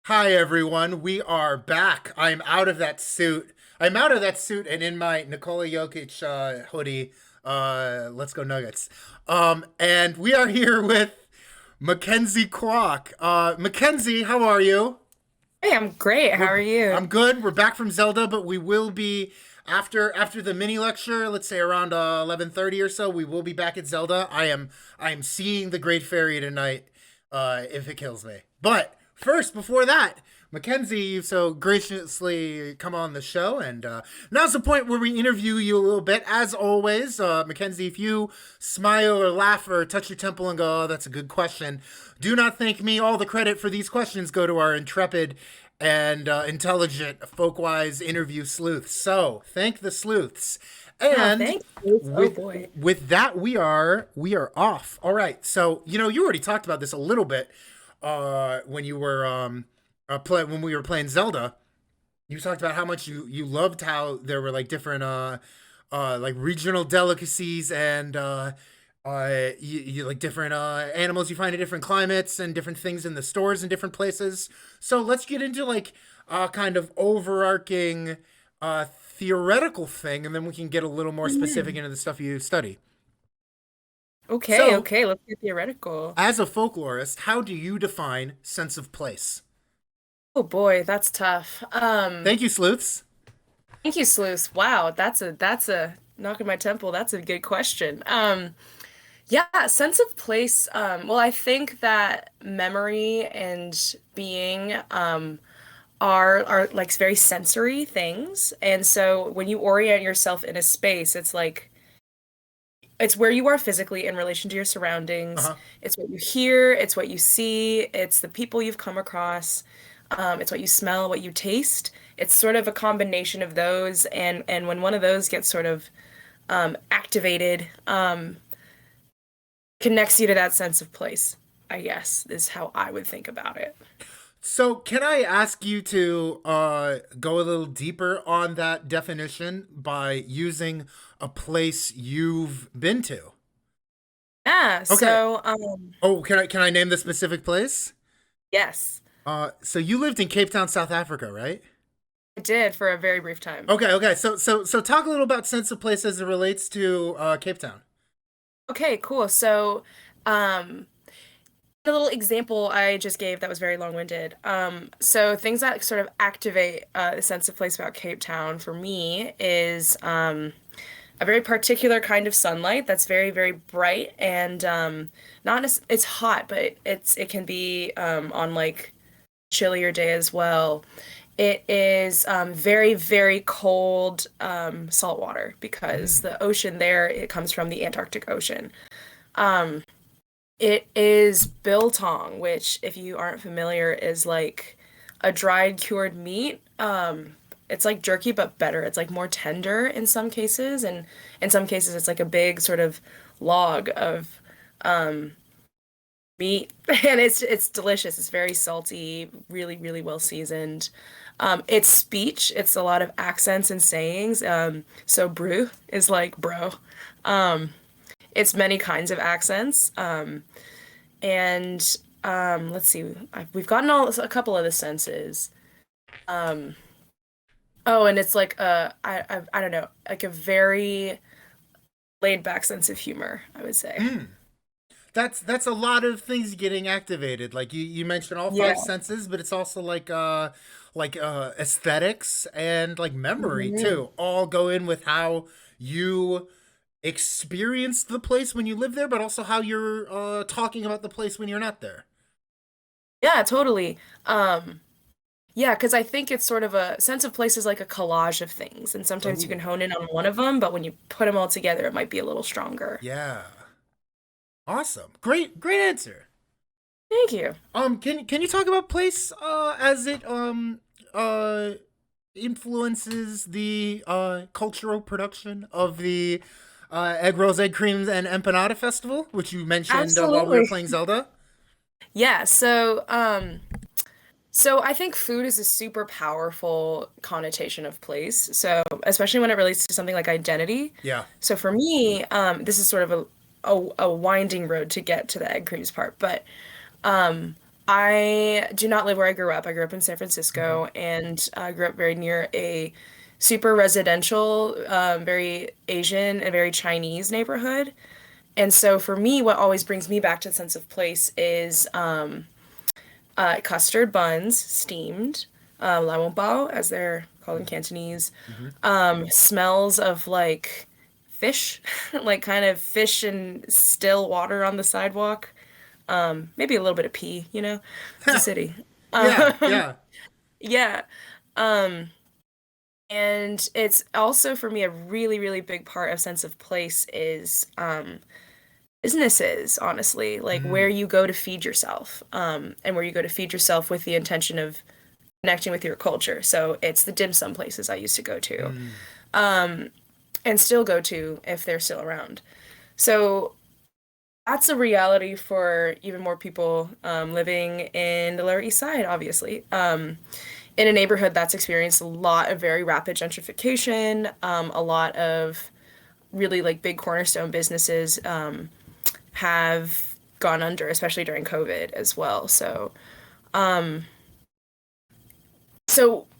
Hi everyone, we are back. I'm out of that suit. I'm out of that suit and in my Nikola Jokic hoodie. Let's go Nuggets. And we are here with Mackenzie Kwok. Mackenzie, how are you? Hey, I'm great. How are you? I'm good. We're back from Zelda, but we will be after the mini lecture. Let's say around 11:30 or so. We will be back at Zelda. I am seeing the Great Fairy tonight. If it kills me, but first, before that, Mackenzie, you've so graciously come on the show, and now's the point where we interview you a little bit. As always, Mackenzie, if you smile or laugh or touch your temple and go, "Oh, that's a good question," do not thank me. All the credit for these questions go to our intrepid and intelligent, folkwise interview sleuths. So thank the sleuths. Oh, And thank you. Oh with boy. with that, we are off. All right. So you already talked about this a little bit when you were when we were playing Zelda. You talked about how much you loved how there were like different like regional delicacies and you like different animals you find in different climates and different things in the stores in different places. So let's get into like kind of overarching theoretical thing, and then we can get a little more specific Mhm. into the stuff you study. Okay, So, okay, let's get theoretical. as a folklorist, how do you define sense of place? Oh boy, that's tough. Thank you, sleuths. Thank you, Sluice. Wow, that's a knock in my temple. That's a good question. Yeah, sense of place. Well, I think that memory and being are like very sensory things. And so when you orient yourself in a space, it's like it's where you are physically in relation to your Uh surroundings. huh. It's what you hear, it's what you see, it's the people you've come across, it's what you smell, what you taste. It's sort of a combination of those, and when one of those gets sort of activated, connects you to that sense of place, I guess, is how I would think about it. So, can I ask you to go a little deeper on that definition by using a place you've been to? Yeah, Okay. so Oh, can I name the specific place? yes, So you lived in Cape Town, South Africa, right? I did for a very brief time. Okay. So talk a little about sense of place as it relates to Cape Town. Okay, cool. So, um, the little example I just gave that was very long-winded. So things that sort of activate the sense of place about Cape Town for me is a very particular kind of sunlight that's very, very bright and not it's hot, but it can be on like chillier day as well. It is very, very cold salt water because Mm. the ocean there, it comes from the Antarctic Ocean. Um, it is biltong, which, if you aren't familiar, is like a dried cured meat. It's like jerky, but better. It's like more tender in some cases, and in some cases, it's like a big sort of log of meat, and it's delicious. It's very salty, really, really well seasoned. It's speech. It's a lot of accents and sayings. So brew is like bro. Um, it's many kinds of accents. And let's see, we've gotten a couple of the senses. Um, oh, and it's like I don't know, like a very laid back sense of humor, I would say. Mm. That's a lot of things getting activated. Like you mentioned all five Yeah. senses, but it's also like aesthetics and like memory Mhm. too. All go in with how you experienced the place when you live there, but also how you're talking about the place when you're not there. Yeah, totally. Yeah, because I think it's sort of a sense of place is like a collage of things, and sometimes you can Oh, hone in on one of them, but when you put them all together, it might be a little stronger. yeah. Awesome. Great answer. Thank you. Can you talk about place as it uh influences the cultural production of the egg rolls, egg creams, and empanada festival, which you mentioned while we were Absolutely. playing Zelda? Yeah, so I think food is a super powerful connotation of place. So especially when it relates to something like identity. Yeah. So for me, this is sort of a winding road to get to the egg creams part, but I do not live where I grew up. I grew up in San Hmm. Francisco and grew up very near a super residential, very Asian and very Chinese neighborhood. And so for me, what always brings me back to the sense of place is custard buns, steamed, la bao, as they're called in Cantonese, Hmm. smells of like fish, like kind of fish and still water on the sidewalk. Maybe a little bit of pee, you know, it's a city. Yeah, Um, yeah. yeah. Um, and it's also for me a really, really big part of sense of place is businesses, honestly, like where Mm, you go to feed yourself, and where you go to feed yourself with the intention of connecting with your culture. So it's the dim sum places I used to go to, mm. and still go to if they're still around. So that's a reality for even more people living in the Lower East Side, obviously. In a neighborhood that's experienced a lot of very rapid gentrification, a lot of really like big cornerstone businesses have gone under, especially during COVID as well. So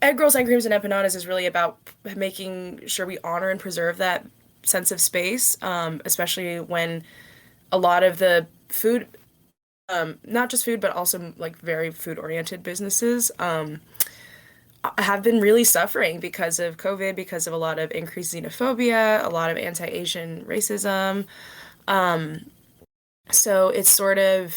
egg rolls, egg creams, and empanadas is really about making sure we honor and preserve that sense of space, especially when a lot of the food, not just food, but also like very food oriented businesses, have been really suffering because of COVID, because of a lot of increased xenophobia, a lot of anti-Asian racism. So it's sort of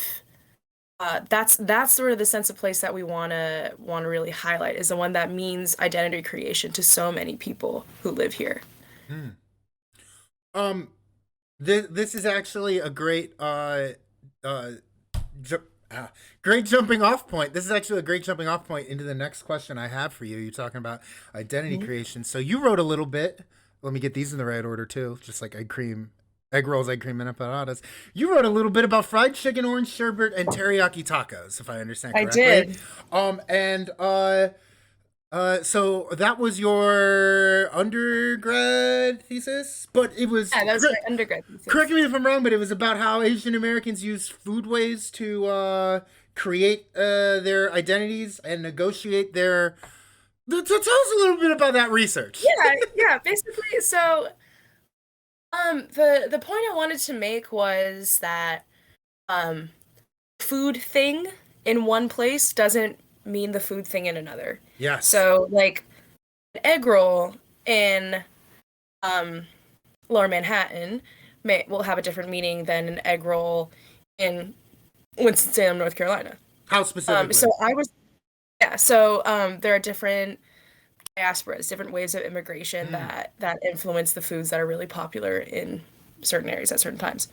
that's sort of the sense of place that we wanna really highlight is the one that means identity creation to so many people who live here. Mm. Um, this is actually a great uh ju- great jumping off point. This is actually a great jumping off point into the next question I have for you. You're talking about identity Mhm. creation. So you wrote a little bit. Let me get these in the right order too. Just like egg rolls, egg cream, and empanadas. You wrote a little bit about fried chicken, orange sherbet, and teriyaki tacos, if I understand I correctly. did. And so that was your undergrad thesis, but it was Yeah, that was my undergrad correct thesis. me if I'm wrong, but it was about how Asian Americans use foodways to create their identities and negotiate their. Tell us a little bit about that research. Yeah, yeah, basically. So, the point I wanted to make was that um, food thing in one place doesn't mean the food thing in another. Yes. So, like an egg roll in um, Lower Manhattan will have a different meaning than an egg roll in Winston-Salem, North Carolina. How specifically? There are different diasporas, different waves of immigration Mm. that influence the foods that are really popular in certain areas at certain times.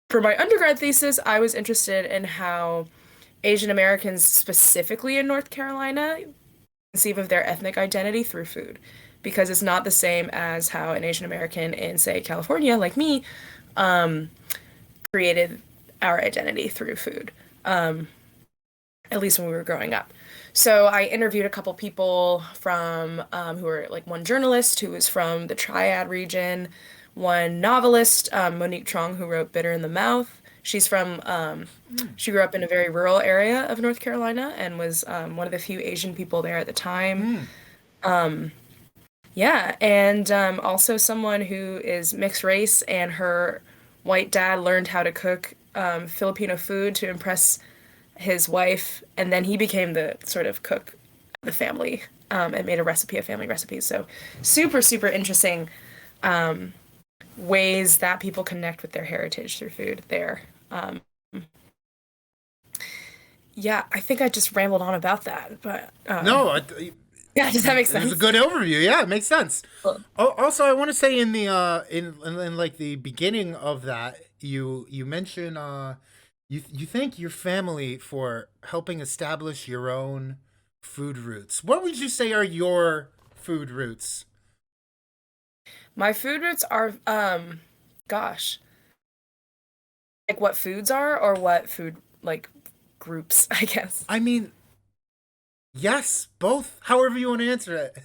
For my undergrad thesis, I was interested in how Asian Americans, specifically in North Carolina, conceive of their ethnic identity through food. Because it's not the same as how an Asian American in, say, California, like me, created our identity through food, at least when we were growing up. So I interviewed a couple people from who were like one journalist who was from the Triad region, one novelist, Monique Trong, who wrote Bitter in the Mouth. Mm. She grew up in a very rural area of North Carolina and was one of the few Asian people there at the time. Mm. Yeah, and also someone who is mixed race and her white dad learned how to cook Filipino food to impress his wife, and then he became the sort of cook of the family and made a recipe, a family recipe. So super, super interesting ways that people connect with their heritage through food there. Yeah, I think I just rambled on about that, but No, yeah, does that make it was a sense? good overview. Yeah, it makes sense. Cool. Also, I want to say in the in like the beginning of that, you mention you thank your family for helping establish your own food roots. What would you say are your food roots? My food roots are, gosh, like what foods are or what food like groups, I guess. I mean, yes, both. However you want to answer it.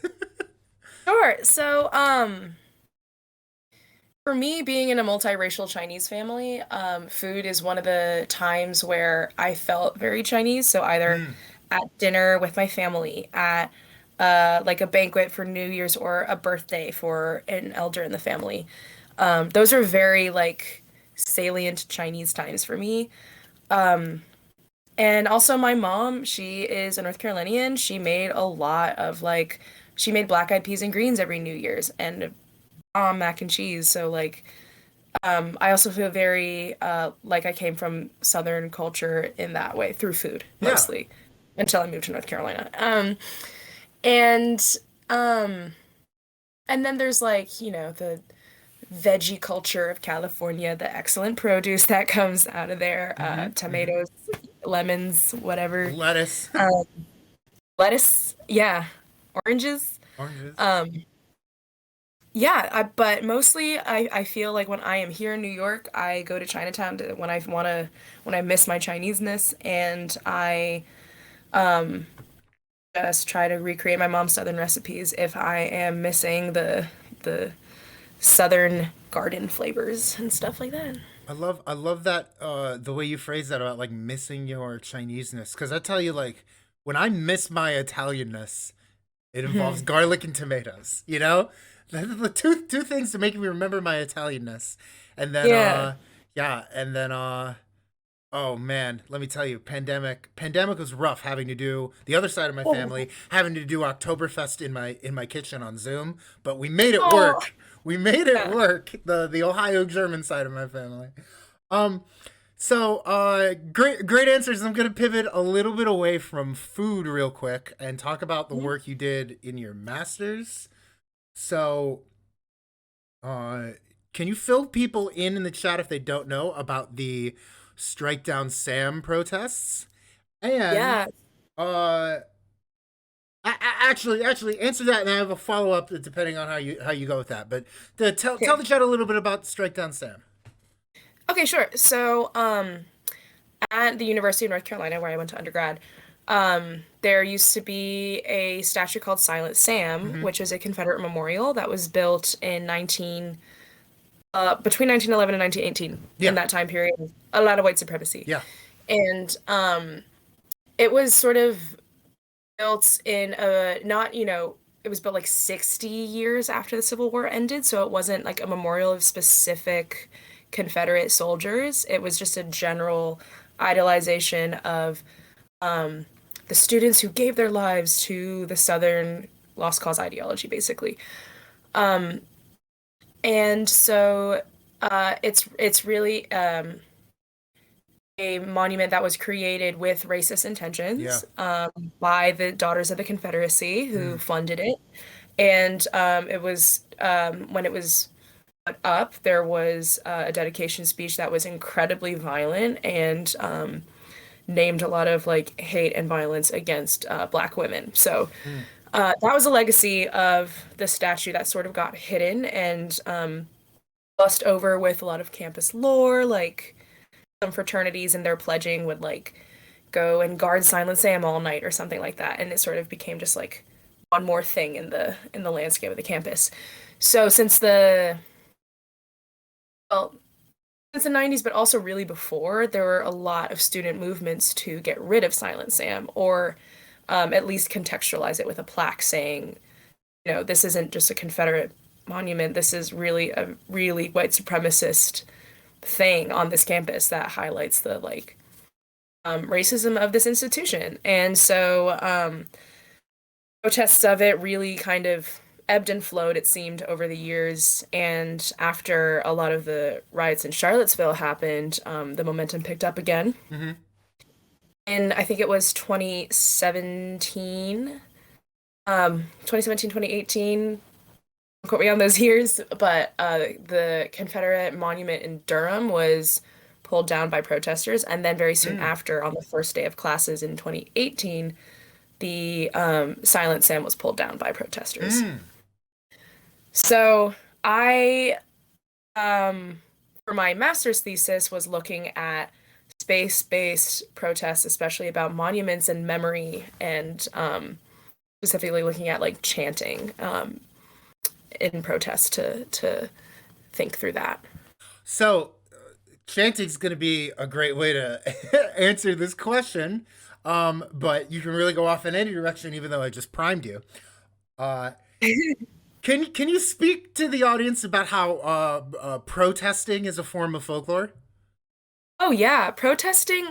Sure. For me, being in a multiracial Chinese family, food is one of the times where I felt very Chinese. So either Mm. at dinner with my family, at like a banquet for New Year's or a birthday for an elder in the family. Those are very like salient Chinese times for me. And also my mom, she is a North Carolinian. She made a lot of like she made black eyed peas and greens every New Year's and mac and cheese. So like I also feel very like I came from Southern culture in that way through food Yeah. mostly until I moved to North Carolina. And um and then there's like, the veggie culture of California, the excellent produce that comes out of there, Hmm. tomatoes, lemons, whatever, Lettuce, um, lettuce, yeah, oranges. oranges. Um, yeah, but mostly I feel like when I am here in New York, I go to Chinatown when I miss my Chineseness, and I just try to recreate my mom's Southern recipes if I am missing the Southern garden flavors and stuff like that. I love that the way you phrase that about like missing your Chineseness, because I tell you, like, when I miss my Italianness, it involves Mhm. garlic and tomatoes. The two things to make me remember my Italianness. And then Yeah. yeah, and then oh man, let me tell you, pandemic was rough, having to do the other side of my Oh, family, having to do Oktoberfest in my kitchen on Zoom, but we made it oh, work. We made it yeah. work. The Ohio German side of my family. Um so great answers. I'm gonna pivot a little bit away from food real quick and talk about the Mhm. work you did in your masters. So uh can you fill people in the chat if they don't know about the Strike Down Sam protests? And Yeah. uh actually answer that, and I have a follow up depending on how you go with that. But tell Okay. the chat a little bit about Strike Down Sam. Okay, sure. So, at the University of North Carolina, where I went to undergrad, there used to be a statue called Silent Sam, Mm-hmm. which is a Confederate memorial that was built in between 1911 and 1918. In Yeah. that time period, a lot of white supremacy, Yeah. and it was sort of built in a not, it was built like 60 years after the Civil War ended, so it wasn't like a memorial of specific Confederate soldiers. It was just a general idolization of the students who gave their lives to the Southern lost cause ideology, basically. And so it's really a monument that was created with racist Yeah. intentions by the Daughters of the Confederacy who Mm. funded it. And it was when it was put up, there was a dedication speech that was incredibly violent and named a lot of like hate and violence against Black women. So Mm. that was a legacy of the statue that sort of got hidden and glossed over with a lot of campus lore, like some fraternities and their pledging would like go and guard Silent Sam all night or something like that, and it sort of became just like one more thing in the landscape of the campus. So well, since the 90s, but also really before, there were a lot of student movements to get rid of Silent Sam or at least contextualize it with a plaque saying, this isn't just a Confederate monument. This is really a really white supremacist thing on this campus that highlights the like racism of this institution. And so protests of it really kind of ebbed and flowed, it seemed, over the years. And after a lot of the riots in Charlottesville happened, the momentum picked up again. Mm-hmm. And I think it was 2017, 2018. Don't quote me on those years, but the Confederate monument in Durham was pulled down by protesters. And then very soon Mm. after, on the first day of classes in 2018, the Silent Sam was pulled down by protesters. Mm. So I, for my master's thesis, was looking at space-based protests, especially about monuments and memory, and specifically looking at like chanting in protest to think through that. So, chanting's going to be a great way to answer this question. But you can really go off in any direction, even though I just primed you. Uh, can you speak to the audience about how protesting is a form of folklore? Oh yeah, protesting.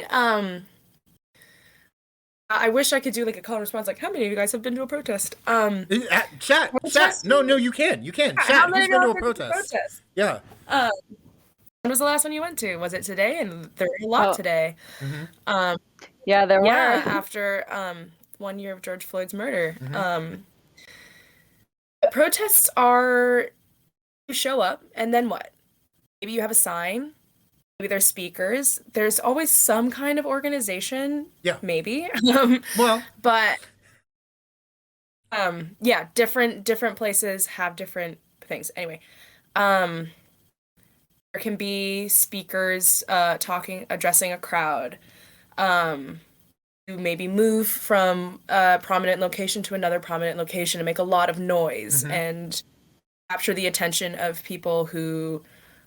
I wish I could do like a call and response, like how many of you guys have been to a protest? Chat. No, Protesting. no, you can. You can. How Chat. many Who's of been y'all to have a been to a protest? protest? Yeah. Um, when was the last one you went to? Was it today? And there were a lot Oh, today. Mm-hmm. Um, yeah, there yeah, were. after 1 year of George Floyd's murder. Mm-hmm. Protests are you show up and then what? Maybe you have a sign. Maybe there's speakers. There's always some kind of organization. Yeah. Maybe. Well, But yeah, different places have different things. Anyway, um there can be speakers talking, addressing a crowd. Um you maybe move from a prominent location to another prominent location and make a lot of noise mm-hmm. and capture the attention of people who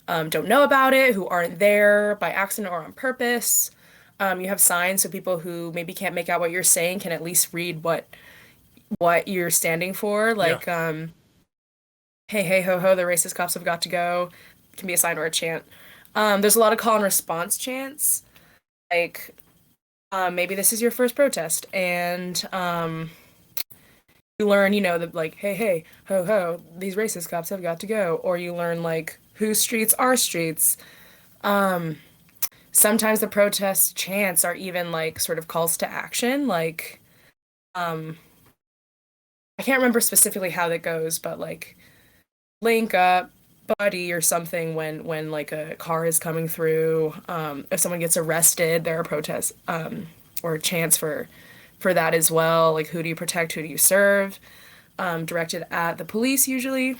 don't know about it, who aren't there by accident or on purpose. You have signs so people who maybe can't make out what you're saying can at least read what you're standing for. Yeah. Like, hey, hey, ho, ho, the racist cops have got to go. Can be a sign or a chant. There's a lot of call and response chants. Like, maybe this is your first protest, and you learn, the like, hey, hey, ho, ho, these racist cops have got to go. Or you learn like whose streets are streets. Sometimes the protest chants are even like sort of calls to action. Like, I can't remember specifically how that goes, but like link up, buddy, or something when like a car is coming through. If someone gets arrested, there are protests or chants for that as well. Like who do you protect, who do you serve? Directed at the police usually.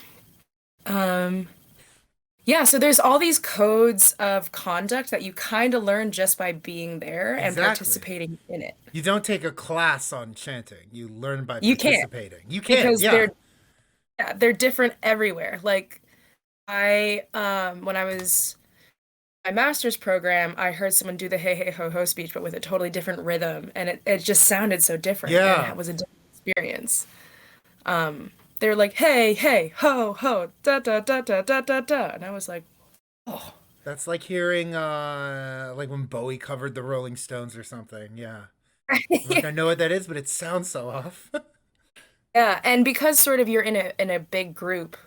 Yeah, so there's all these codes of conduct that you kind of learn just by being there and Exactly. participating in it. You don't take a class on chanting. You learn by You can't participating. You can, because yeah. they're different everywhere. Like when I was my master's program, I heard someone do the hey hey ho ho speech, but with a totally different rhythm, and it just sounded so different, and Yeah. it was a different experience. They were like hey hey ho ho da da da da da da da, and I was like, oh, That's like hearing like when Bowie covered the Rolling Stones or something. Yeah. Like I know what that is, but it sounds so off. yeah. And because sort of you're in a big group,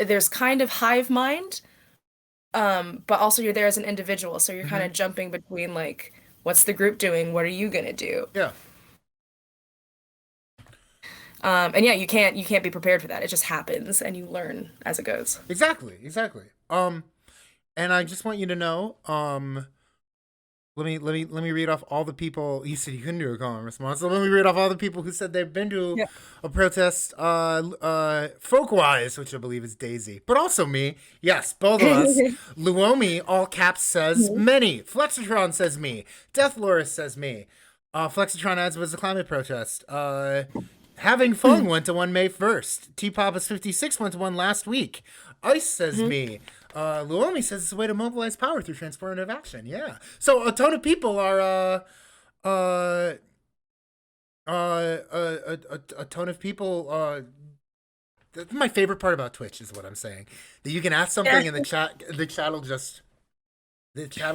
there's kind of hive mind, but also you're there as an individual, so you're kind of jumping between like, what's the group doing? What are you gonna do? Yeah. And yeah, you can't be prepared for that. It just happens, and you learn as it goes. Exactly. And I just want you to know, let me read off all the people. You said you couldn't do a call and response, so let me read off all the people who said they've been to Yeah. a protest. Folkwise, which I believe is Daisy, but also me. Yes, both of us. Luomi, all caps, says many. Flexitron says me. Death Loris says me. Flexitron adds was a climate protest. Having Fun went to one May 1st. T Papa's 56 went to one last week. Ice says me. Luomi says it's a way to mobilize power through transformative action. Yeah. So a ton of people are a ton of people that's my favorite part about Twitch is what I'm saying. That you can ask something and the chat will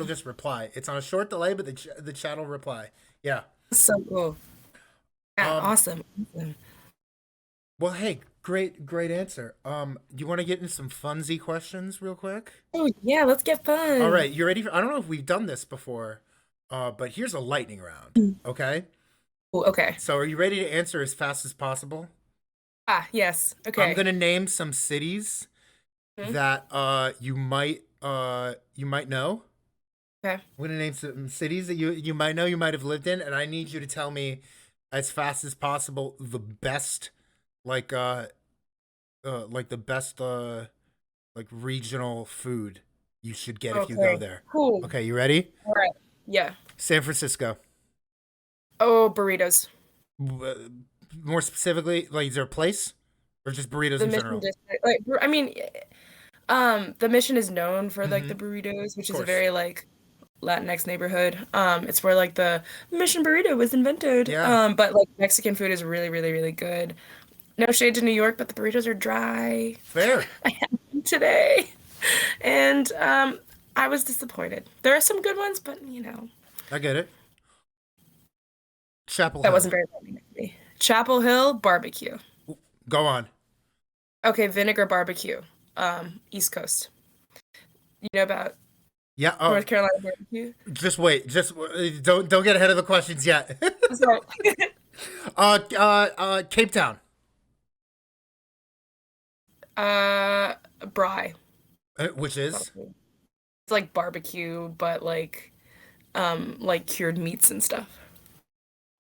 just reply. It's on a short delay, but the chat will reply. Yeah. So cool. Yeah, awesome. Well, hey, great answer. You want to get into some funsy questions real quick? Oh yeah, let's get fun. All right, you ready for? I don't know if we've done this before, but here's a lightning round. Okay. Ooh, okay. So, are you ready to answer as fast as possible? Yes. Okay. I'm gonna name some cities that you might know. Okay. I'm gonna name some cities that you might know, you might have lived in, and I need you to tell me as fast as possible the best like the best like regional food you should get if you go there. Cool. Okay, you ready? All right. Yeah. San Francisco. Oh, burritos. More specifically, like is there a place or just burritos The in Mission general? District. Like, I mean, The Mission is known for like Mm-hmm. the Of burritos, which is a course. very like Latinx neighborhood. It's where like the Mission burrito was invented. Yeah. But like Mexican food is really, really, really good. No shade to New York, but the burritos are dry. Fair. I had them today, and I was disappointed. There are some good ones, but I get it. Chapel that Hill. wasn't very funny. Chapel Hill barbecue. Go on. Okay, vinegar barbecue. East Coast. You know about Yeah. North Carolina barbecue? Just wait. Just don't get ahead of the questions yet. Sorry. Cape Town. uh, Bry. Which is It's like barbecue, but like cured meats and stuff.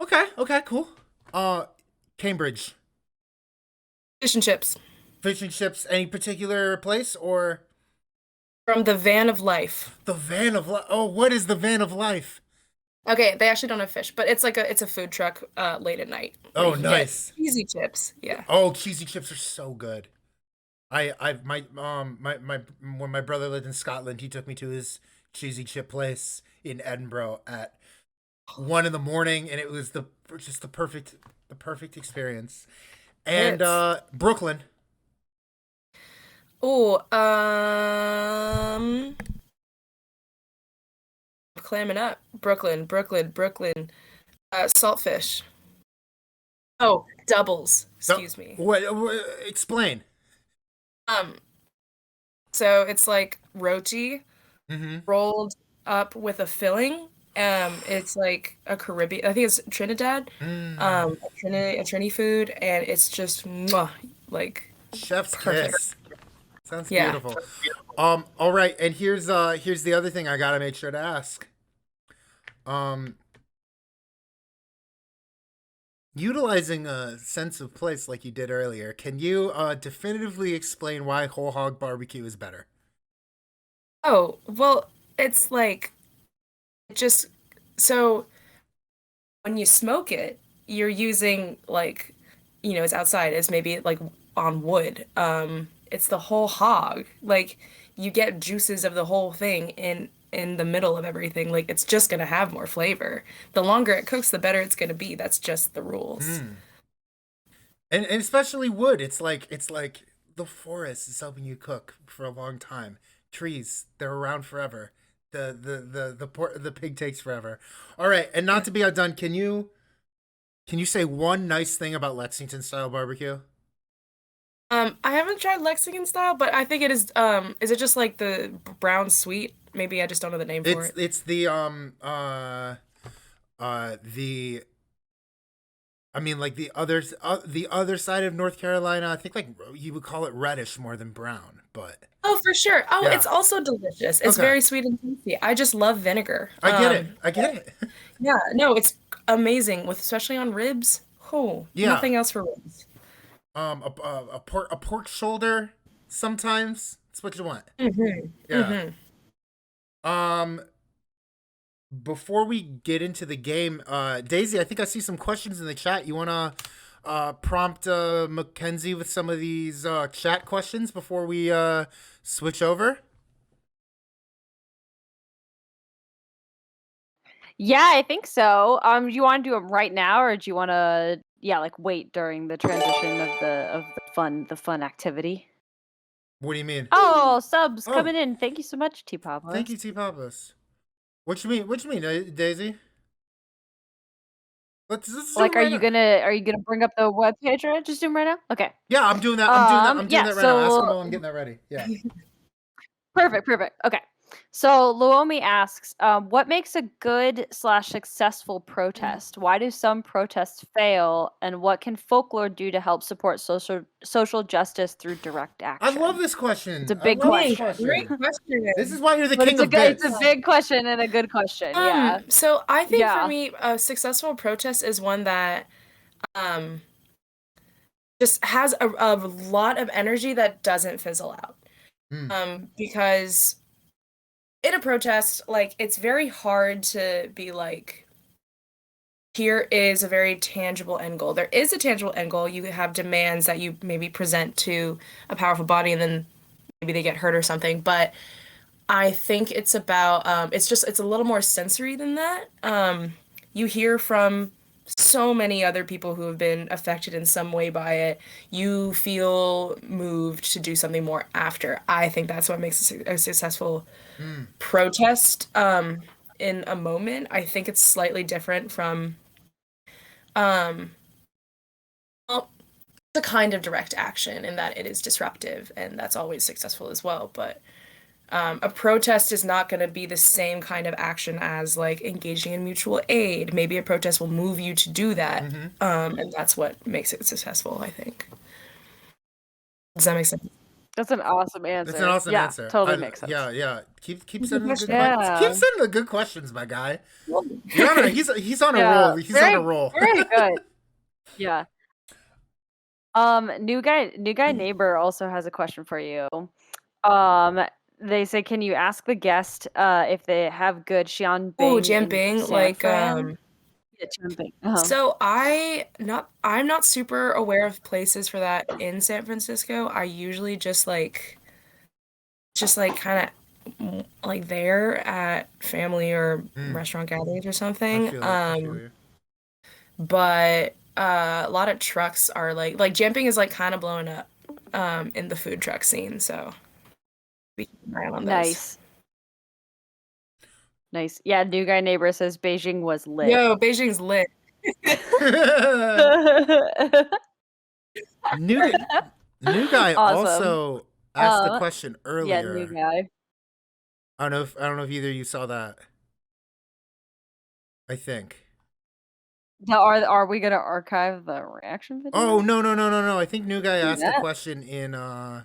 okay. Okay. Cool. Uh, Cambridge. Fish and chips Fish and chips. Any particular place or from the Van of Life. the Van of Life? Oh, what is the Van of Life? Okay, they actually don't have fish, but it's a food truck late at night where you Oh, can get nice. cheesy chips. Yeah. Oh, cheesy chips are so good. My when my brother lived in Scotland, he took me to his cheesy chip place in Edinburgh at 1 in the morning, and it was just the perfect experience. And Hits. Brooklyn. Oh, clamming up. Brooklyn, Brooklyn, Brooklyn. Saltfish. Oh, doubles. So, Excuse me. what explain? Um, so it's like roti Mm-hmm. rolled up with a filling. It's like a Caribbean, I think it's Trinidad, Mm. a Trini food, and it's just mwah, like Chef's perfect. kiss. Sounds Yeah. beautiful. All right, and here's the other thing I gotta make sure to ask. Um, Utilizing a sense of place like you did earlier, can you definitively explain why whole hog barbecue is better? Oh, well, it's like it just so when you smoke it, you're using like, it's outside, it's maybe like on wood. It's the whole hog. Like you get juices of the whole thing in the middle of everything. Like it's just gonna have more flavor. The longer it cooks, the better it's gonna be. That's just the rules. Mm. And especially wood. It's like the forest is helping you cook for a long time. Trees, they're around forever. The pig takes forever. All right, and not to be outdone, can you say one nice thing about Lexington style barbecue? I haven't tried Lexington style, but I think it is it just like the brown sweet? Maybe I just don't know the name for It's it. it's the I mean like the other side of North Carolina. I think like you would call it reddish more than brown, but Oh, for sure. Oh, yeah. it's also delicious. It's Okay. very sweet and tasty. I just love vinegar. I get it. I get it. Yeah, no, it's amazing with especially on ribs. Oh, Yeah. nothing else for ribs. A pork shoulder sometimes. That's what you want. Hmm. Yeah. Hmm. Um before we get into the game, Daisy, I think I see some questions in the chat. You want to prompt Mackenzie with some of these chat questions before we switch over? Yeah, I think so. Do you want to do them right now, or do you want to, yeah, like wait during the transition of the fun activity? What do you mean? Oh, subs Oh, coming in. Thank you so much, T thank Papas. you, T Papas. What you mean, Daisy? Let's Like, zoom right now. are you gonna bring up the web page right? Just zoom right now. Okay. Yeah, I'm doing that. I'm doing that. I'm doing Yeah. that right now. Ask him So while I'm getting that ready. Yeah. perfect, perfect. Okay. So Luomi asks, what makes a good slash successful protest? Why do some protests fail, and what can folklore do to help support social justice through direct I love action? this It's question. a I big love this Hey, question. great question. This is question. why you're the But king of it's a bits. big question and a good question. Yeah. So I think for Yeah. me, a successful protest is one that um just has a lot of energy that doesn't fizzle out. Hmm. Because in a protest, like it's very hard to be like, here is a very tangible end goal. There is a tangible end goal. You have demands that you maybe present to a powerful body, and then maybe they get hurt or something. But I think it's about it's a little more sensory than that. You hear from so many other people who have been affected in some way by it. You feel moved to do something more after. I think that's what makes a successful Hmm. protest in a moment. I think it's slightly different from um well, it's a kind of direct action in that it is disruptive and that's always successful as well, but a protest is not going to be the same kind of action as like engaging in mutual aid. Maybe a protest will move you to do that, Mm-hmm. and that's what makes it successful, I think. Does that make sense? That's an awesome That's an answer. awesome Yeah, answer. totally makes sense. Yeah. Keep Good sending the good question. questions. Yeah. Keep sending the good questions, my guy. You're on a, he's on a Yeah, roll. He's on a roll. very good. Yeah. New guy neighbor also has a question for you. They say, can you ask the guest if they have good xianbing Oh, in Jianbing, San like Fran? Yeah, xianbing. so I'm not super aware of places for that in San Francisco. I usually just like kind of like there at family or Mm, restaurant gatherings or I something. feel it. I feel you. But a lot of trucks are like Jamping is like kind of blowing up in the food truck scene, so we keep an eye on those. Nice. Yeah, new guy neighbor says Beijing was lit. Yo, Beijing's lit. new new guy Awesome. also asked the Uh, question yeah, new earlier. guy. I don't know if either of you saw that. I think. Now, are we gonna archive the reaction video? Oh no! I think new guy Do asked the that? question in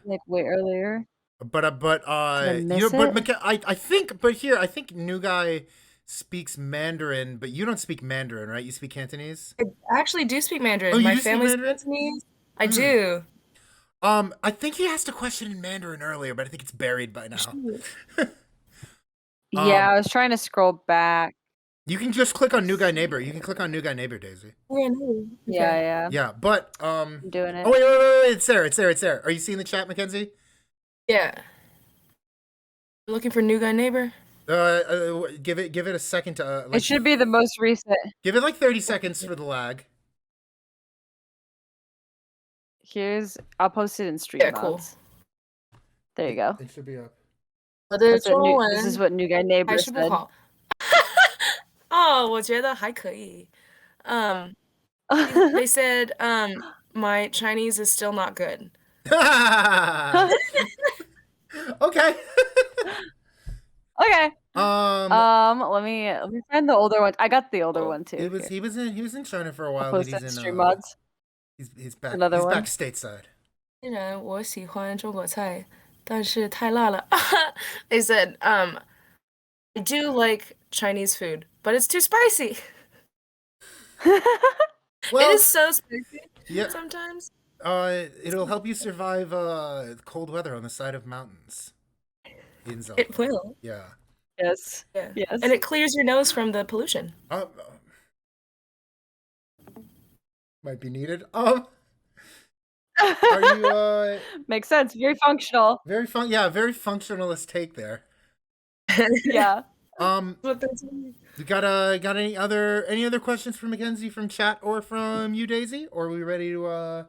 Like way earlier. but Did I you miss know, but it? I think but here I think new guy speaks Mandarin, but you don't speak Mandarin, right? You speak Cantonese. I actually do speak Mandarin. Oh, you My do speak family's Mandarin? Cantonese. I Hmm. do. I think he asked a question in Mandarin earlier, but I think it's buried by now. Yeah, I was trying to scroll back. You can just click on new guy neighbor. You can click on new guy neighbor, Daisy. Yeah, no. Yeah, Okay. yeah. Yeah, but I'm doing it. oh wait, it's there. Are you seeing the chat, Mackenzie? Yeah. Looking for new guy neighbor? Give it a second to It should be the most recent. give it like 30 seconds for the lag. I'll post it in stream Yeah, cool. mods. There you go. It should be up. This is what new guy neighbor 还是不 said. 好。哦，我觉得还可以。They said, my Chinese is still not good. Okay. Okay. Um, let me find the older one. I got the older Oh, one too. he was in China for a I'll while, post but it in he's stream mods. he's back. Another He's one. back stateside. 虽然我喜欢中国菜，但是太辣了。They said, I do like Chinese food, but it's too spicy. Well, It is so spicy yeah. sometimes. It'll help you survive cold weather on the side of mountains. In Zelda. It will. Yeah. Yes. Yeah. Yes. And it clears your nose from the pollution. Might be needed. Are you Makes sense. Very functional. very functionalist take there. Yeah. What they're saying. You got any other questions from Mackenzie from chat or from you, Daisy? Or are we ready to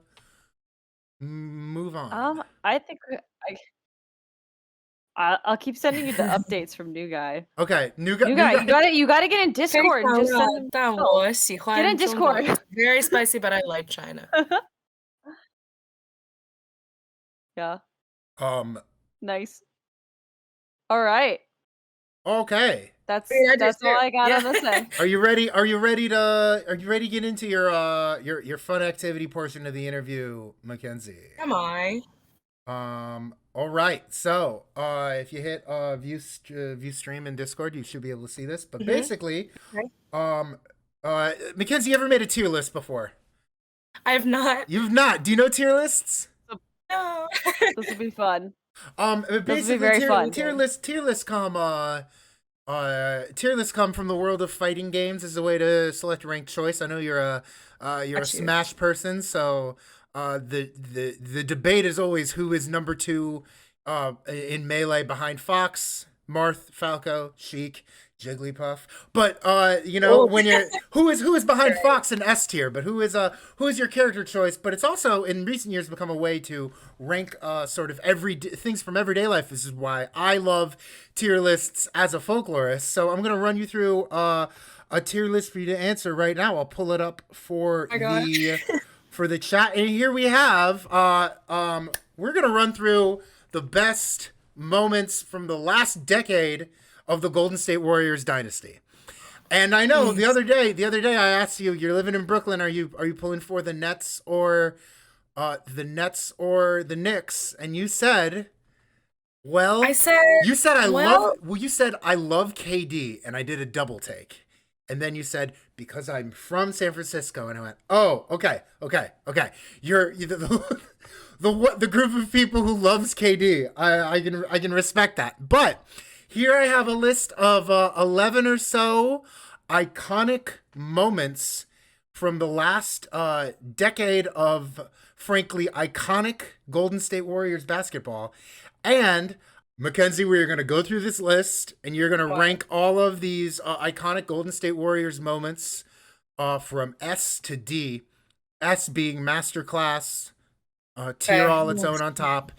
move on? I think I'll keep sending you the updates from new guy. Okay, new guy. You gotta get in Discord and just send them. 但我喜欢 Get in 中国 Discord. Very spicy, but I like China. Yeah. Nice. All right. Okay. That's I that's just all do. I got Yeah. on this end. Are you ready to get into your fun activity portion of the interview, Mackenzie? Am I? All right. So, if you hit view stream in Discord, you should be able to see this. But basically, Mackenzie, you ever made a tier list before? I have not. You've not. Do you know tier lists? No. This will be fun. Basically, very fun. tier lists come from the world of fighting games as a way to select ranked choice. I know you're a Smash person, so the debate is always who is number 2 in Melee behind Fox, Marth, Falco, Sheik, Jigglypuff. But Oh. when you're who is behind Fox in S tier, but who is your character choice? But it's also in recent years become a way to rank sort of things from everyday life. This is why I love tier lists as a folklorist. So I'm gonna run you through a tier list for you to answer right now. I'll pull it up for my gosh. the chat, and here we have we're gonna run through the best moments from the last decade of the Golden State Warriors dynasty. And I know the other day I asked you, you're living in Brooklyn, are you pulling for the Nets or the Knicks? And you said, I said you said I love KD, and I did a double take. And then you said, because I'm from San Francisco, and I went, oh, okay. You're the group of people who loves KD. I can respect that. But here I have a list of 11 or so iconic moments from the last decade of, frankly, iconic Golden State Warriors basketball. And Mackenzie, we're going to go through this list, and you're going to rank all of these iconic Golden State Warriors moments from S to D. S being masterclass, tier all its own on top.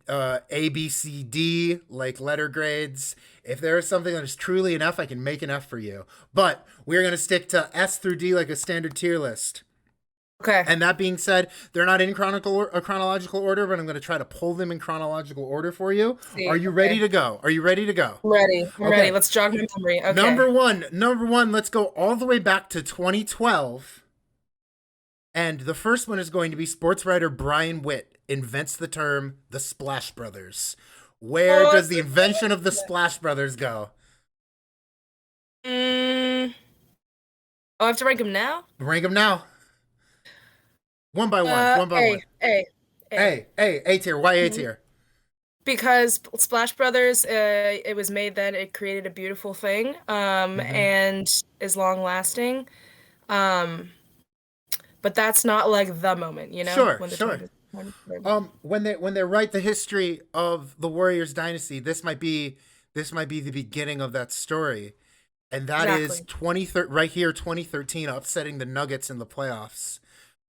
A, B, C, D, like letter grades. If there is something that is truly an F, I can make an F for you. But we're going to stick to S through D like a standard tier list. Okay. And that being said, they're not in chronological order, but I'm going to try to pull them in chronological order for you. Are you ready to go? I'm ready. I'm ready. Let's jog my memory. Okay. Number one, let's go all the way back to 2012. And the first one is going to be sports writer Brian Witt invents the term the Splash Brothers. Where does the invention of the Splash Brothers go? I have to rank them now? Rank them now. One by one. A tier. Why A tier? Because Splash Brothers, it was made then, it created a beautiful thing, and is long lasting. But that's not like the moment, you know? Sure. When they write the history of the Warriors dynasty, this might be the beginning of that story. And that is 2013 upsetting the Nuggets in the playoffs.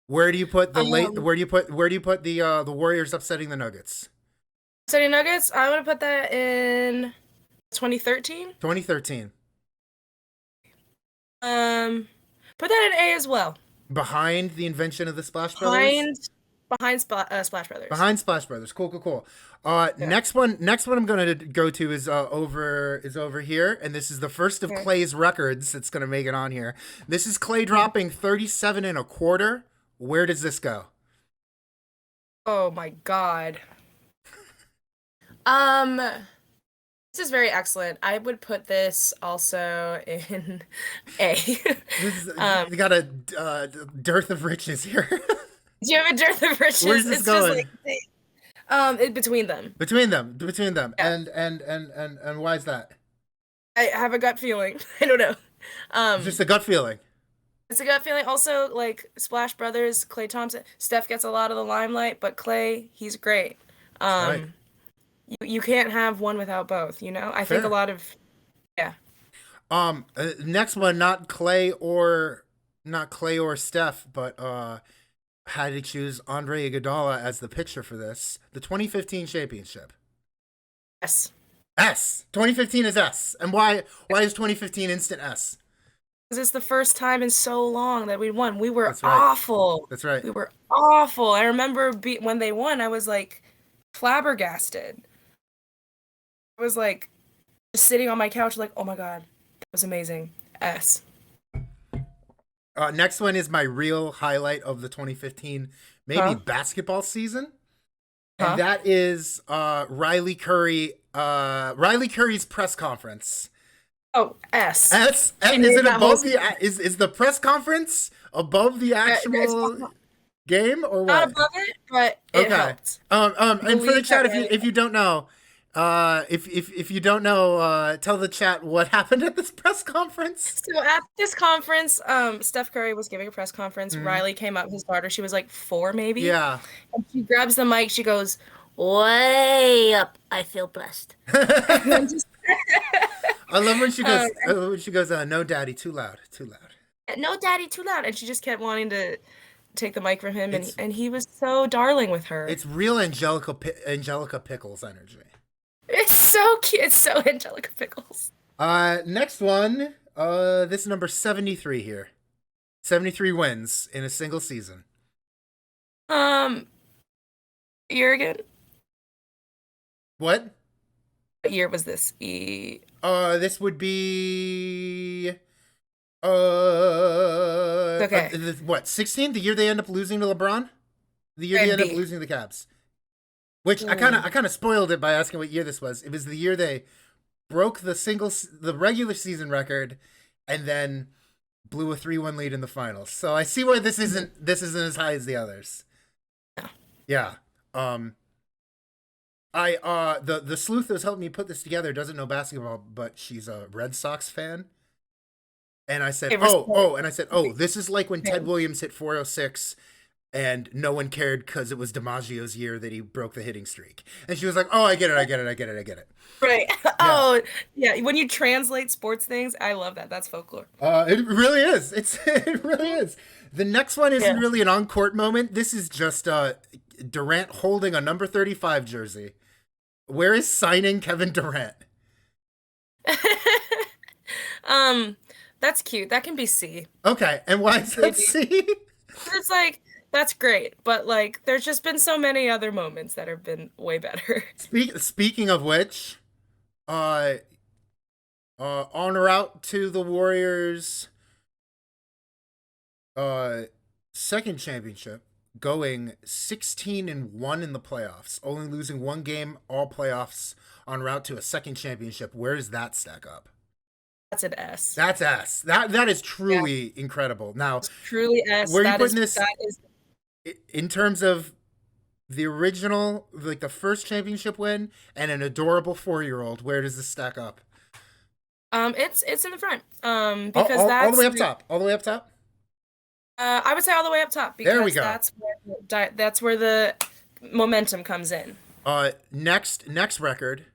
Where do you put the the Warriors upsetting the Nuggets? Upsetting Nuggets? I'm gonna put that in 2013. 2013. Put that in A as well. Behind the invention of the Splash Brothers? Behind Splash Brothers. Behind Splash Brothers. Cool. Next one I'm gonna go to is over here, and this is the first of Clay's records that's gonna make it on here. This is Clay dropping 37 and a quarter. Where does this go? Oh my god. This is very excellent. I would put this also in A. You got a dearth of riches here. Do you have a dearth of riches? Where's this going? Just like, between them. Between them. Yeah. And why is that? I have a gut feeling. I don't know. Just a gut feeling. It's a gut feeling. Also, like Splash Brothers, Klay Thompson, Steph gets a lot of the limelight, but Klay, he's great. Right. You can't have one without both, you know? I think a lot of next one, not Clay or Steph, but had to choose Andre Iguodala as the pitcher for this. The 2015 championship. S. 2015 is S. And why is 2015 instant S? Because it's the first time in so long that we won. We were awful. That's right. We were awful. I remember when they won, I was like flabbergasted. I was like just sitting on my couch like, oh my god, that was amazing. S. Next one is my real highlight of the 2015 basketball season. And that is Riley Curry's press conference. Oh, S. S. And is it above is the press conference above the actual game or what? Not above it, but it helped. And for the chat, if you don't know, if you don't know, tell the chat what happened at this press conference. So at this conference, Steph Curry was giving a press conference. Riley came up, his daughter, she was like 4 maybe. Yeah. And she grabs the mic, she goes, way up. I feel blessed. And then just, I love when she goes. um, I love when she goes. No, daddy, too loud, too loud. no, daddy, too loud. And she just kept wanting to take the mic from him, and It's he was so darling with her. it's real Angelica Pickles energy. It's so cute. It's so Angelica Pickles. Next one. This is number 73 here. 73 wins in a single season. Year again? What? What year was this? This would be Okay. what, 16? The year they end up losing to LeBron? The year they end up Maybe. losing to the Cavs. Which I kind of spoiled it by asking what year this was. It was the year they broke the regular season record and then blew a 3-1 lead in the finals. So I see why this isn't as high as the others. Yeah. The sleuth that was helping me put this together doesn't know basketball, but she's a Red Sox fan. And I said, this is like when Ted Williams hit 406 and no one cared because it was DiMaggio's year that he broke the hitting streak. And she was like, oh, I get it. Right. Oh, yeah. When you translate sports things, I love that. That's folklore. It really is. It really is. The next one isn't really an on-court moment. This is just Durant holding a number 35 jersey. Where is signing Kevin Durant? That's cute. That can be C. Okay, and why is that C? It's like, that's great, but like, there's just been so many other moments that have been way better. Speaking of which, en route to the Warriors' second championship, going 16-1 in the playoffs, only losing one game all playoffs, en route to a second championship. Where does that stack up? That's an S. That's S. That is truly incredible. Now, It's truly S. where are you putting this That is in terms of the original, like the first championship win, and an adorable 4-year-old? Where does this stack up? It's in the front. Because that's all the way up top. All the way up top. I would say all the way up top because There we go. That's where the momentum comes in. Next record,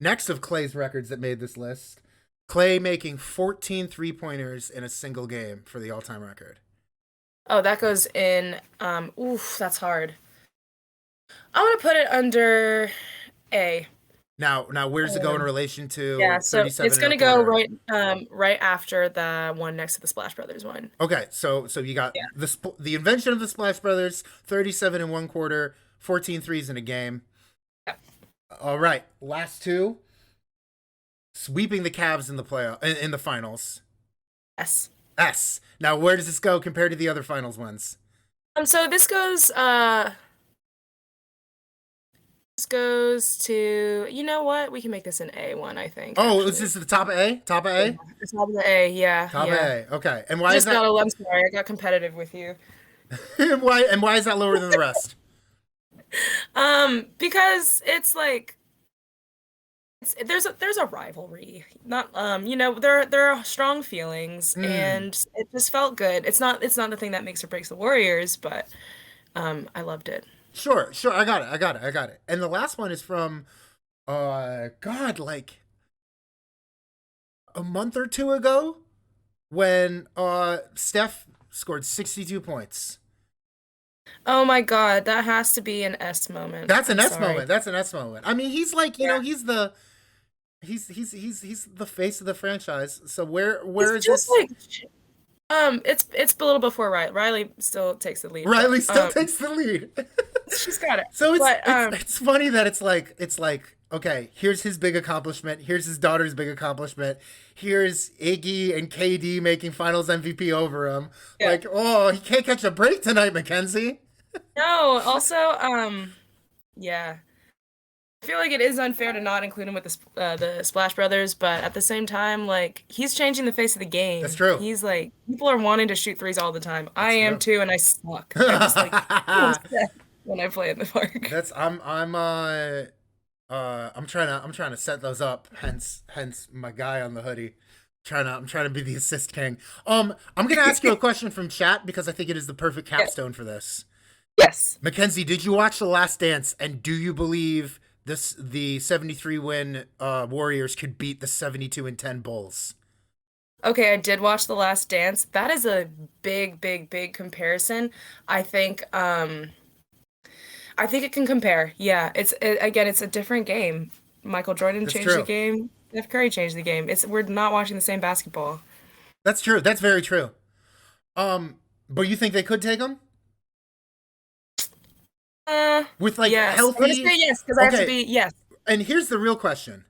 next of Clay's records that made this list, Clay making 14 3-pointers in a single game for the all-time record. Oh, that goes in. That's hard. I want to put it under A. Now, where does it go in relation to? Yeah, so 37 it's and a gonna go quarter? right after the one next to the Splash Brothers one. Okay, so you got the invention of the Splash Brothers, 37 and 1/4, 14 threes in a game. Yep. All right, last two. Sweeping the Cavs in the finals. S. S. Now, where does this go compared to the other finals ones? So this goes to, you know what? We can make this an A one, I think. Oh, actually. is this the top of A? Top of A? Yeah, it's top of the A, yeah. Top yeah. of A. Okay. And why is that? I'm sorry, I got competitive with you. why is that lower than the rest? Because it's like there's a rivalry. Not there are strong feelings and it just felt good. It's not the thing that makes or breaks the Warriors, but I loved it. Sure. I got it. And the last one is from like a month or two ago when Steph scored 62 points. Oh my God, that has to be an S moment. That's an I'm S sorry. moment. That's an S moment. I mean, he's like, you know, he's the face of the franchise. So where is just this? Like, it's a little before Riley. Riley still takes the lead. Riley still takes the lead. She's got it. So But, it's funny that it's like okay, here's his big accomplishment. Here's his daughter's big accomplishment. Here's Iggy and KD making Finals MVP over him. Yeah. Like, oh, he can't catch a break tonight, Mackenzie. No, also, yeah. I feel like it is unfair to not include him with the Splash Brothers, but at the same time, like, he's changing the face of the game. That's true. He's like, people are wanting to shoot threes all the time. I am too, and I suck. I'm just like when I play in the park. I'm trying to set those up. Hence my guy on the hoodie. I'm trying to be the assist king. I'm gonna ask you a question from chat because I think it is the perfect capstone for this. Yes. Mackenzie, did you watch The Last Dance, and do you believe the 73 win Warriors could beat the 72-10 Bulls? Okay, I did watch The Last Dance. That is a big, big, big comparison. I think I think it can compare. Yeah, again, it's a different game. Michael Jordan That's changed the true. game. Steph Curry changed the game. We're not watching the same basketball. That's true. That's very true. But you think they could take them with like Yes. I'm gonna healthy? say yes because I have to Okay, be yes. and here's the real question.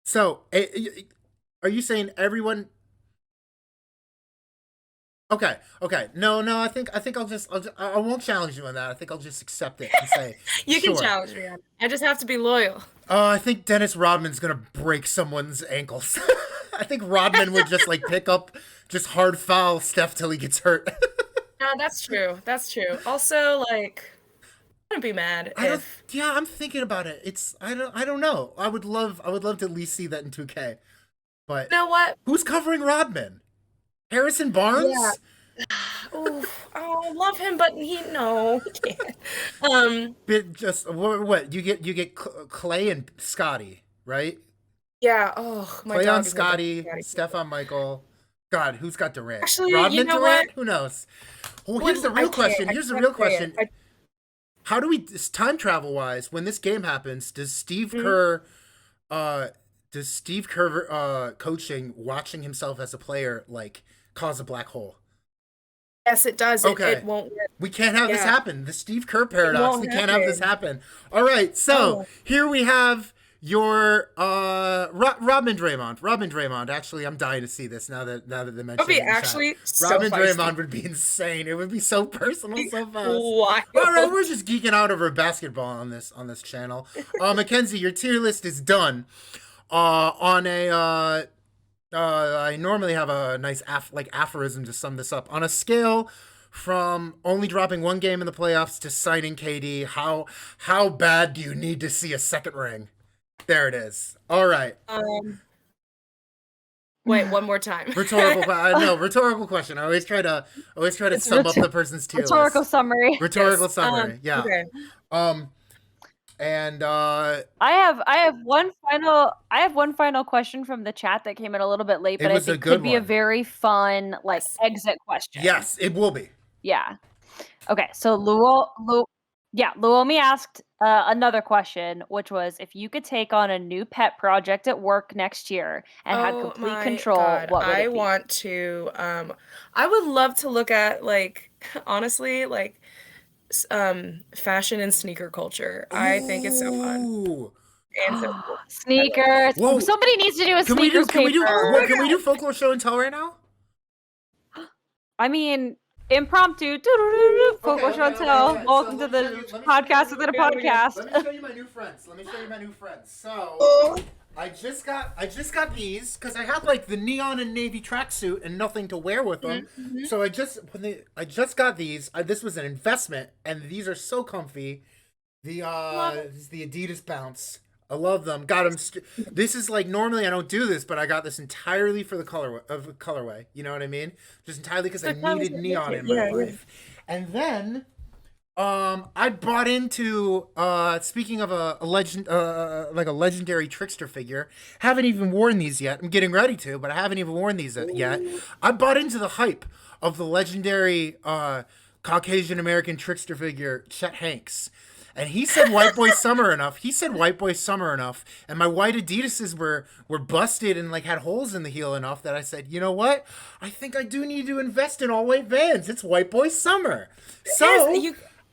So, are you saying everyone? Okay, okay. No, no. I think I won't challenge you on that. I think I'll just accept it and say, You can sure. challenge me on it. I just have to be loyal. I think Dennis Rodman's gonna break someone's ankles. I think Rodman would just like pick up, just hard foul Steph till he gets hurt. No, that's true. That's true. Also, like, I wouldn't be mad if Yeah, I'm thinking about it. I don't know. I would love to at least see that in 2K. But you know what? who's covering Rodman? Harrison Barnes? Yeah. Oof. Oh, I love him, but he can't. Just what you get Clay and Scotty, right? Yeah. Oh, my Clay dog on is my dog. Scotty, Steph on Michael. God, who's got Durant? Actually, you Rodman know Durant? what? Who knows? Well, here's the real question. Here's the real question. How do we time travel wise when this game happens? Does Steve Kerr, coaching, watching himself as a player, like cause a black hole? Yes, it does. Okay. It won't work. We can't have this Yeah. happen. The Steve Kerr paradox. won't We can't have this happen. All right. So Oh. here we have your Robin Draymond. Robin Draymond. Actually, I'm dying to see this now that they mentioned That would be it in chat. actually so Robin feisty. Draymond would be insane. It would be so personal, so fast. Wild. All right, we're just geeking out over basketball on this channel. Mackenzie, your tier list is done. I normally have a nice aphorism to sum this up. On a scale from only dropping one game in the playoffs to signing KD, how bad do you need to see a second ring? There it is. All right. Wait, one more time. Rhetorical question. I always try to sum up the person's tier Rhetorical list. summary. Rhetorical Yes, summary. Yeah. Okay. And I have one final question from the chat that came in a little bit late, but I was a think good could be a one. very fun Yes. exit question. yes, it will be. Yeah. Okay, so Luomi asked another question, which was if you could take on a new pet project at work next year and had complete my control, God. what would I it be? want to I would love to look at honestly fashion and sneaker culture. I think it's so fun Ooh. and so cool. Sneakers. Whoa. Somebody needs to do a Can we sneakers do paper. can we do folklore show and tell right now? I mean, impromptu. Folklore show and tell. Welcome to the podcast within a podcast. Let me show you my new friends. So I just got these because I had like the neon and navy tracksuit and nothing to wear with them. So I just got these. This was an investment, and these are so comfy. The Adidas Bounce. I love them. Got them. This is like normally I don't do this, but I got this entirely for the colorway. You know what I mean? Just entirely because I needed neon in my life. And then, I bought into speaking of a legend, like a legendary trickster figure. Haven't even worn these yet. I'm getting ready to, but I haven't even worn these yet. I bought into the hype of the legendary Caucasian American trickster figure Chet Hanks. And he said white boy summer enough. And my white Adidases were busted and like had holes in the heel enough that I said, you know what? I think I do need to invest in all white Vans. It's white boy summer. So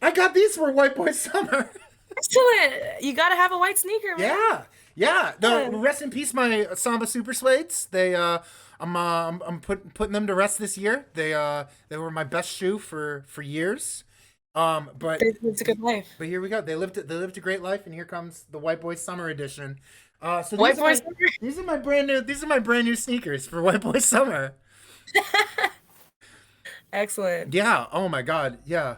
I got these for white boy summer. Excellent. You gotta have a white sneaker, man. Yeah. Rest in peace, my Samba Super Suedes. I'm putting them to rest this year. They were my best shoe for years. But It's a good life. But here we go. They lived a great life, and here comes the White Boy Summer edition. So White Boy Summer. These are my brand new sneakers for White Boy Summer. Excellent. Yeah. Oh my God. Yeah.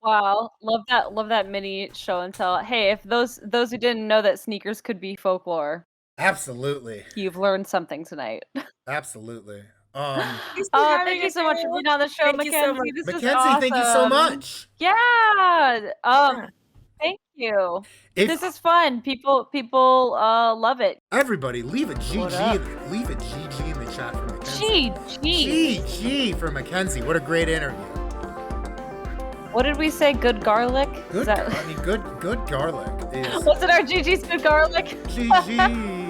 Wow, love that mini show and tell. Hey, if those who didn't know that sneakers could be folklore, Absolutely. you've learned something tonight. Absolutely. Thanks for Oh, having thank you us, so much for Ariel. being on the show, Thank you so Mackenzie. much. This was Mackenzie, thank you so awesome. much. Yeah. Yeah. Thank you. If This is fun. People love it. everybody leave a What up? GG, leave a GG in the chat for Mackenzie. Gee. GG for Mackenzie. What a great interview. What did we say? Good garlic? Good. I mean, good garlic is Was it our GG's good garlic? GG.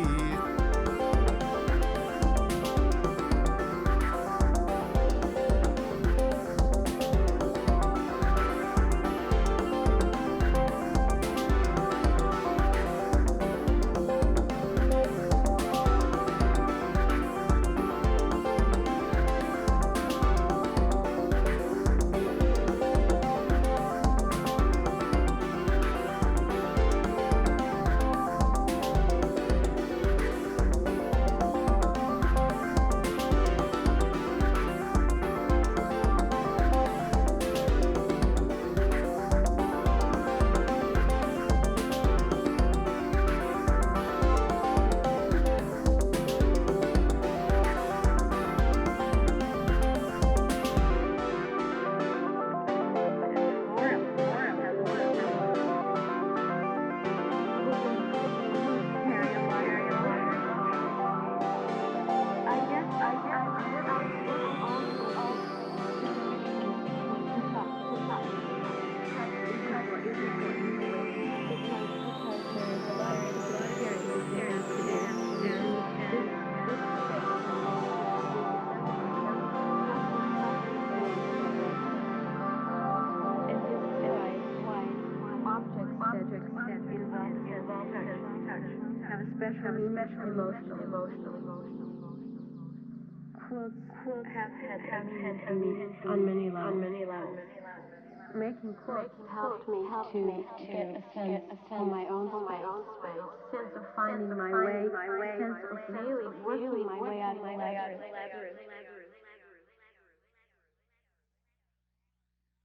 Quilts have had a meaning on many levels. Making quilts helped me to get a sense of my own space, sense of finding my way, sense of really working my way out of the labyrinth.